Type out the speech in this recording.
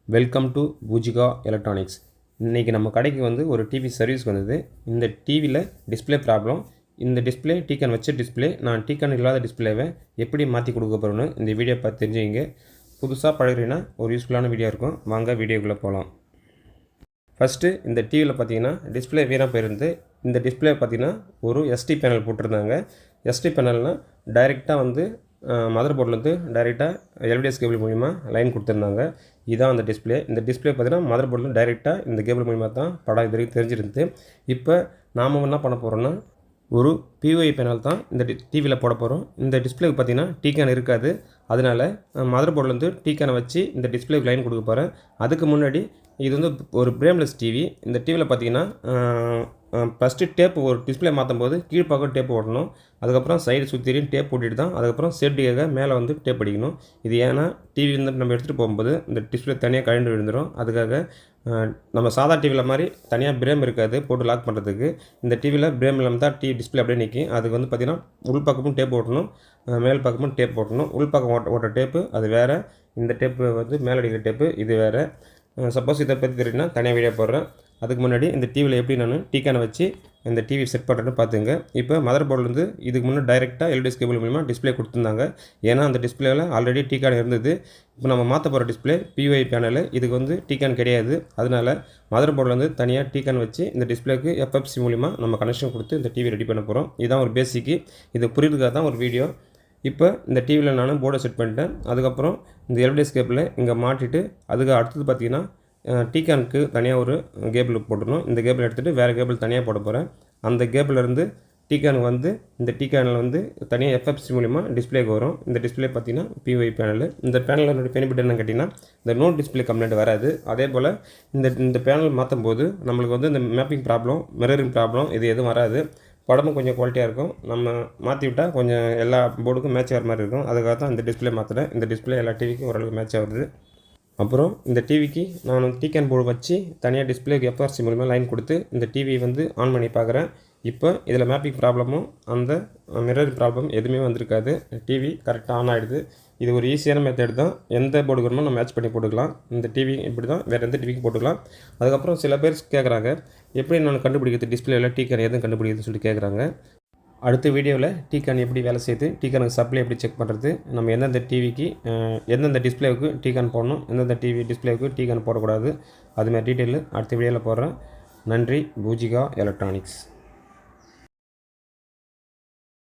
Welcome to Poojika electronics. இன்றைக்கி நம்ம கடைக்கு வந்து ஒரு டிவி சர்வீஸ் வந்தது. இந்த டிவியில் டிஸ்பிளே ப்ராப்ளம். இந்த டிஸ்பிளே டீக்கான் வச்ச டிஸ்பிளே. நான் டீக்கான் இல்லாத டிஸ்பிளேவை எப்படி மாற்றி கொடுக்க போகிறேன்னு இந்த வீடியோ பார்த்து தெரிஞ்சுங்க. புதுசாக பழகிறீங்கன்னா ஒரு யூஸ்ஃபுல்லான வீடியோ இருக்கும். வாங்க வீடியோக்குள்ளே போகலாம். ஃபஸ்ட்டு இந்த டிவியில் பார்த்தீங்கன்னா டிஸ்பிளே வீணாக போயிருந்து. இந்த டிஸ்பிளே பார்த்தீங்கன்னா ஒரு எஸ்டி பேனல் போட்டிருந்தாங்க. எஸ்டி பேனல்னால் டைரெக்டாக வந்து மதர் போர்ட்லேருந்து டைரெக்டாக எல்விடிஎஸ் கேபிள் மூலிமா லைன் கொடுத்துருந்தாங்க. இதுதான் அந்த டிஸ்பிளே. இந்த டிஸ்பிளே பார்த்தீங்கன்னா மதர் போர்டில் டைரெக்டாக இந்த கேபிள் மூலிமா தான் படம் இது வரைக்கும் தெரிஞ்சிருந்து. இப்போ நாம் என்ன பண்ண போகிறோன்னா ஒரு பிஓஐ பேனல் தான் இந்த டிவியில் போட போகிறோம். இந்த டிஸ்பிளேக்கு பார்த்தீங்கன்னா டீக்கான் இருக்காது. அதனால் மதர் போர்ட்லேருந்து டீக்கானை வச்சு இந்த டிஸ்பிளேக்கு லைன் கொடுக்க போகிறேன். அதுக்கு முன்னாடி இது வந்து ஒரு பிரேம்லெஸ் டிவி. இந்த டிவியில் பார்த்தீங்கன்னா ஃபஸ்ட்டு டேப் ஒரு டிஸ்பிளே மாற்றும் போது கீழ்ப்பக்கம் டேப் ஓடணும். அதுக்கப்புறம் சைடு சுற்றியும் டேப் போட்டுட்டு தான் அதுக்கப்புறம் சேஃப்டியாக மேலே வந்து டேப் அடிக்கணும். இது ஏன்னா டிவி வந்து நம்ம எடுத்துகிட்டு போகும்போது இந்த டிஸ்பிளே தனியாக கழண்டு விழுந்துடும். அதுக்காக நம்ம சாதா டிவியில் மாதிரி தனியாக பிரேம் இருக்காது போட்டு லாக் பண்ணுறதுக்கு. இந்த டிவியில் பிரேம் இல்லாமல் தான் டிஸ்பிளே அப்படியே நிற்கும். அதுக்கு வந்து பார்த்திங்கன்னா உள் பக்கமும் டேப் ஓட்டணும், மேல் பக்கமும் டேப் ஓட்டணும். உள் பக்கம் ஓட்ட டேப்பு அது வேறு, இந்த டேப்பு வந்து மேலே அடிக்கிற டேப்பு இது வேறு. சப்போஸ் இதை பற்றி தெரியுன்னா தனியாக வீடியோ போடுறேன். அதுக்கு முன்னாடி இந்த டிவியில் எப்படி நான் டீக்கானை வச்சு இந்த டிவி செட் பண்ணுறேன்னு பார்த்துங்க. இப்போ மதர் போர்ட்லேருந்து இதுக்கு முன்னாடி டைரெக்டாக எல்டிஎஸ் கேபிள் மூலமாக டிஸ்பிளே கொடுத்துருந்தாங்க. ஏன்னா அந்த டிஸ்பிளேவில் ஆல்ரெடி டீக்கான் இருந்தது. இப்போ நம்ம மாற்ற போகிற டிஸ்பிளே பிஓஐ பேனல், இதுக்கு வந்து டீக்கான் கிடையாது. அதனால் மதர் போர்ட்லேருந்து தனியாக டீக்கான் வச்சு இந்த டிஸ்பிளேக்கு எஃப்எஃப்சி மூலிமா நம்ம கனெக்ஷன் கொடுத்து இந்த டிவி ரெடி பண்ண போகிறோம். இதுதான் ஒரு பேசிக்கு. இது புரியுறதுக்காக தான் ஒரு வீடியோ. இப்போ இந்த டிவியில் நான் போர்டை செட் பண்ணிட்டேன். அதுக்கப்புறம் இந்த எல்டிஎஸ் கேபிளை இங்கே மாட்டிட்டு அதுக்கு அடுத்தது பார்த்திங்கன்னா டீக்கானுக்கு தனியாக ஒரு கேபிள் போட்டுடணும். இந்த கேபிள் எடுத்துகிட்டு வேறு கேபிள் தனியாக போட போகிறேன். அந்த கேபிளிலேருந்து டீக்கானுக்கு வந்து இந்த டீக்கானில் வந்து தனியாக எஃப்எஃப்சி மூலிமா டிஸ்பிளேக்கு வரும். இந்த டிஸ்பிளே பார்த்திங்கன்னா பிஓஐ பேனல். இந்த பேனலில் பெனிஃபிட் என்னன்னு கேட்டிங்கன்னா இந்த நோ டிஸ்பிளே கம்ப்ளைண்ட் வராது. அதே போல் இந்த பேனல் மாற்றும் போது நம்மளுக்கு வந்து இந்த மேப்பிங் ப்ராப்ளம், மிரரிங் ப்ராப்ளம் இது எதுவும் வராது. படமும் கொஞ்சம் குவாலிட்டியாக இருக்கும். நம்ம மாற்றி விட்டால் கொஞ்சம் எல்லா போர்டுக்கும் மேட்ச் ஆகிற மாதிரி இருக்கும். அதுக்காக தான் இந்த டிஸ்பிளே மாற்றுறேன். இந்த டிஸ்பிளே எல்லா டிவிக்கும் ஓரளவுக்கு மேட்ச் ஆகுது. அப்புறம் இந்த டிவிக்கு நான் டீக்கான் போர்டு வச்சு தனியாக டிஸ்பிளேக்கு எஃப்ஆர்சி மூலமாக லைன் கொடுத்து இந்த டிவி வந்து ஆன் பண்ணி பார்க்குறேன். இப்போ இதில் மேப்பிங் ப்ராப்ளமும் அந்த மிரர் ப்ராப்ளம் எதுவுமே வந்திருக்காது. டிவி கரெக்டாக ஆன் ஆகிடுது. இது ஒரு ஈஸியான மெத்தட் தான். எந்த போர்டுக்கு வேணுமோ நம்ம மேட்ச் பண்ணி போட்டுக்கலாம். இந்த டிவி இப்படி தான் வேறு எந்த டிவிக்கு போட்டுக்கலாம். அதுக்கப்புறம் சில பேர் கேட்குறாங்க எப்படி நான் கண்டுபிடிக்கிறது டிஸ்பிளேவில் டீக்கான் எதுவும் கண்டுபிடிக்கிறதுன்னு சொல்லி கேட்குறாங்க. அடுத்த வீடியோவில் டீக்கான் எப்படி வேலை செய்யுது, டீக்கானுக்கு சப்ளை எப்படி செக் பண்ணுறது, நம்ம எந்தெந்த டிவிக்கு எந்தெந்த டிஸ்பிளேவுக்கு டீக்கான் போடணும், எந்தெந்த டிவி டிஸ்பிளேவுக்கு டீக்கான் போடக்கூடாது, அதுமாதிரி டீட்டெயில் அடுத்த வீடியோவில் போடுறேன். நன்றி. பூஜிகா எலக்ட்ரானிக்ஸ்.